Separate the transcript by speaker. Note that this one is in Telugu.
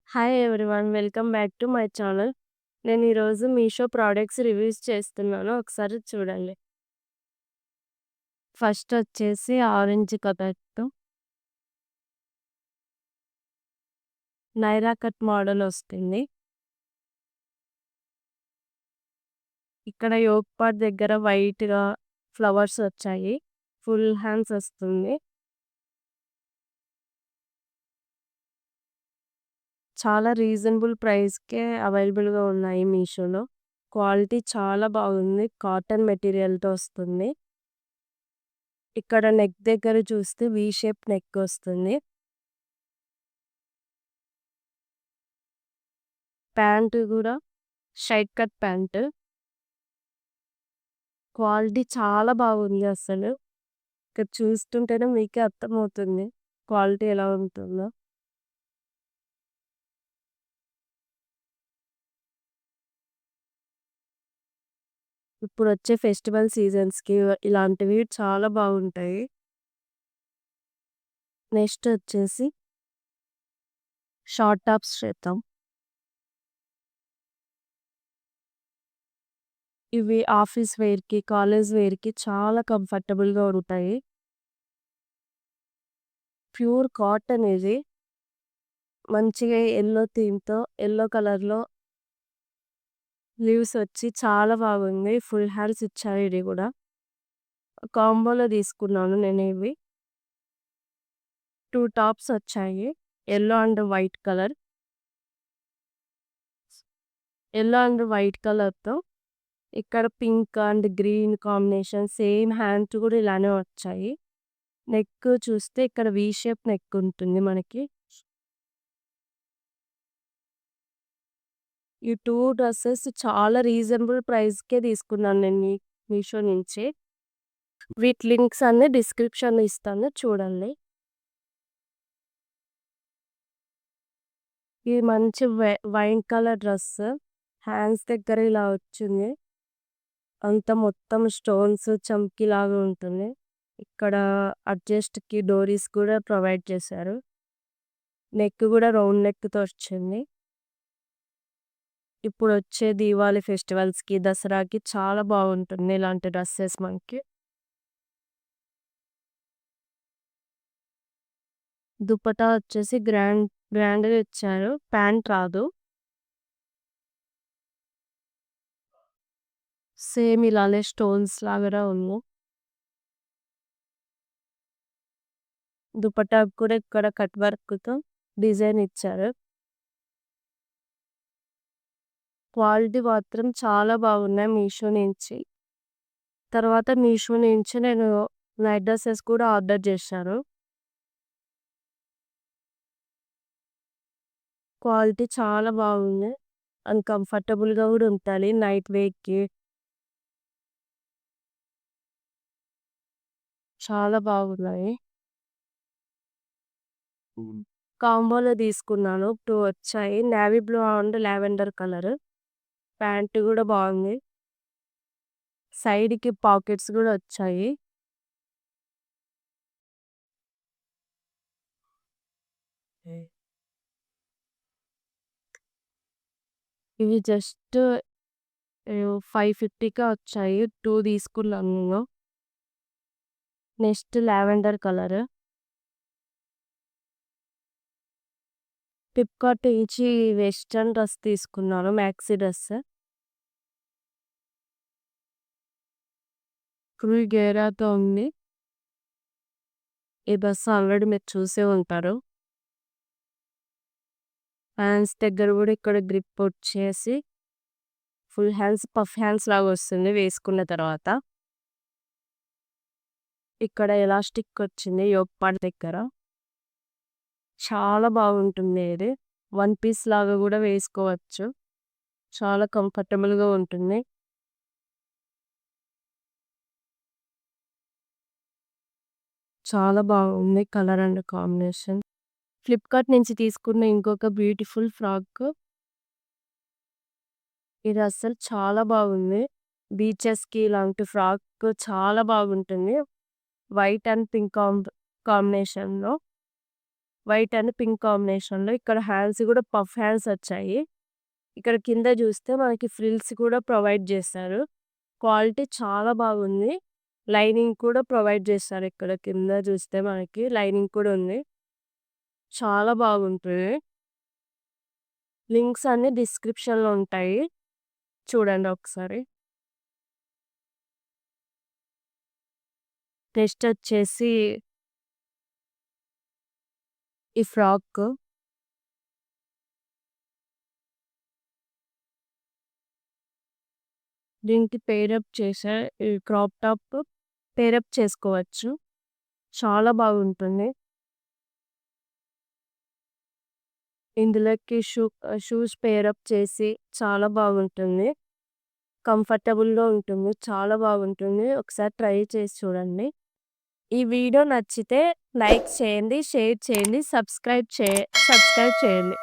Speaker 1: Hi everyone. Welcome back to my channel. నేను ఈరోజు మీషో ప్రొడక్ట్స్ రివ్యూస్ చేస్తున్నాను. ఒకసారి చూడండి. ఫస్ట్ వచ్చేసి ఆరెంజ్ కలర్‌తో నైరా కట్ మోడల్ వస్తుంది. ఇక్కడ యోక్ పార్ట్ దగ్గర వైట్‌గా ఫ్లవర్స్ వచ్చాయి. ఫుల్ హ్యాండ్స్ వస్తుంది. చాలా రీజనబుల్ ప్రైస్‌కే అవైలబుల్‌గా ఉన్నాయి మీషోలో. క్వాలిటీ చాలా బాగుంది. కాటన్ మెటీరియల్‌తో వస్తుంది. ఇక్కడ నెక్ దగ్గర చూస్తే వి షేప్ నెక్ వస్తుంది. ప్యాంట్ గూడా స్ట్రెయిట్ కట్ ప్యాంట్. క్వాలిటీ చాలా బాగుంది అసలు. ఇక్కడ చూస్తుంటేనే మీకే అర్థమవుతుంది క్వాలిటీ ఎలా ఉంటుందో. ఇప్పుడొచ్చే ఫెస్టివల్ సీజన్స్‌కి ఇలాంటివి చాలా బాగుంటాయి. నెక్స్ట్ వచ్చేసి షార్ట్ టాప్స్ చేద్దాం. ఇవి ఆఫీస్ వేర్‌కి, కాలేజ్ వేర్‌కి చాలా కంఫర్టబుల్‌గా ఉంటాయి. ప్యూర్ కాటన్ ఇది. మంచిగా యెల్లో థీమ్‌తో యెల్లో కలర్‌లో లీవ్స్ వచ్చి చాలా బాగుంది. ఫుల్ హ్యాండ్స్ ఇచ్చారు ఇది గూడా. కాంబోలో తీసుకున్నాను నేనివి. 2 టాప్స్ వచ్చాయి. Yellow and white colour. Yellow and white కలర్‌తో ఇక్కడ pink and green combination same hands కూడా ఇలానే వచ్చాయి. నెక్ చూస్తే ఇక్కడ వి షేప్ నెక్ ఉంటుంది మనకి. ఈ 2 డ్రెసెస్ చాలా రీజనబుల్ ప్రైస్‌కే తీసుకున్నాను నేను మీషో నుంచి. వీటి లింక్స్ అన్నీ డిస్క్రిప్షన్‌లో ఇస్తాను చూడండి. ఇది మంచి వైన్ కలర్ డ్రెస్. హ్యాండ్స్ దగ్గర ఇలా వచ్చింది. అంతా మొత్తం స్టోన్స్ చమ్కీలాగా ఉంటుంది. ఇక్కడ అడ్జస్ట్‌కి డోరీస్ కూడా ప్రొవైడ్ చేశారు. నెక్ కూడా రౌండ్ నెక్‌తో వచ్చింది. ఇప్పుడొచ్చే దీవాళి ఫెస్టివల్స్‌కి, దసరాకి చాలా బాగుంటుంది ఇలాంటి డ్రెసెస్ మనకి. దుపట్టా వచ్చేసి గ్రాండ్‌గా ఇచ్చారు. ప్యాంట్ రాదు. సేమ్ ఇలానే స్టోన్స్ లాగా ఉన్నాయి. దుపట్టాకు కూడా ఇక్కడ కట్ వర్క్‌తో డిజైన్ ఇచ్చారు. క్వాలిటీ మాత్రం చాలా బాగున్నాయి మీషో నుంచి. తర్వాత మీషో నుంచి నేను నైట్ డ్రెసెస్ కూడా ఆర్డర్ చేశాను. క్వాలిటీ చాలా బాగుంది. అండ్ కంఫర్టబుల్‌గా కూడా ఉంటాయి నైట్ వేర్‌కి. చాలా బాగున్నాయి. కాంబోలో తీసుకున్నాను. 2 వచ్చాయి. Navy blue and lavender colour. Pant కూడా బాగుంది. సైడ్‌కి పాకెట్స్ కూడా వచ్చాయి. ఇవి జస్ట్ 550కే వచ్చాయి. 2 తీసుకున్నాను నేను. Next lavender colour. ఫ్లిప్‌కార్ట్ నుంచి వెస్టర్న్ డ్రెస్ తీసుకున్నాను. Maxi dress. ఫుల్ గేరాతో ఉంది. ఈ డ్రెస్ ఆల్రెడీ మీరు చూసే ఉంటారు. హ్యాండ్స్ దగ్గర కూడా ఇక్కడ గ్రిప్ వచ్చేసి ఫుల్ హ్యాండ్స్ పఫ్ హ్యాండ్స్ లాగా వస్తుంది వేసుకున్న తర్వాత. ఇక్కడ ఎలాస్టిక్ వచ్చింది యోక్ పార్ట్ దగ్గర. చాలా బాగుంటుంది ఇది. వన్ పీస్ లాగా కూడా వేసుకోవచ్చు. చాలా కంఫర్టబుల్‌గా ఉంటుంది. చాలా బాగుంది కలర్ అండ్ కాంబినేషన్. ఫ్లిప్‌కార్ట్ నుంచి తీసుకున్న ఇంకొక బ్యూటిఫుల్ ఫ్రాక్. ఇది అస్సలు చాలా బాగుంది. బీచెస్‌కి ఇలాంటి ఫ్రాక్ చాలా బాగుంటుంది. వైట్ అండ్ పింక్ కాంబినేషన్‌లో. వైట్ అండ్ పింక్ కాంబినేషన్‌లో. ఇక్కడ హ్యాండ్స్ గూడా పఫ్ హ్యాండ్స్ వచ్చాయి. ఇక్కడ కింద జూస్తే మనకి ఫ్రిల్స్ కూడా ప్రొవైడ్ జేశారు. క్వాలిటీ చాలా బాగుంది. లైనింగ్ కూడా ప్రొవైడ్ జేశారు. ఇక్కడ కింద జూస్తే మనకి లైనింగ్ కూడా ఉంది. చాలా బాగుంటుంది. లింక్స్ అన్నీ డిస్క్రిప్షన్‌లో ఉంటాయి. చూడండి ఒకసారి. నెక్స్ట్ వచ్చేసి ఈ ఫ్రాక్. దీనికి పెయిరప్ చేసే ఈ క్రాప్ టాప్ పెయిరప్ చేసుకోవచ్చు. చాలా బాగుంటుంది. ఇందులోకి షూస్ పెయిరప్ చేసి చాలా బాగుంటుంది. కంఫర్టబుల్‌గా ఉంటుంది. చాలా బాగుంటుంది. ఒకసారి ట్రై చేసి చూడండి. ఈ వీడియో నచ్చితే లైక్ చేయండి, షేర్ చేయండి, సబ్స్క్రైబ్ చేయండి.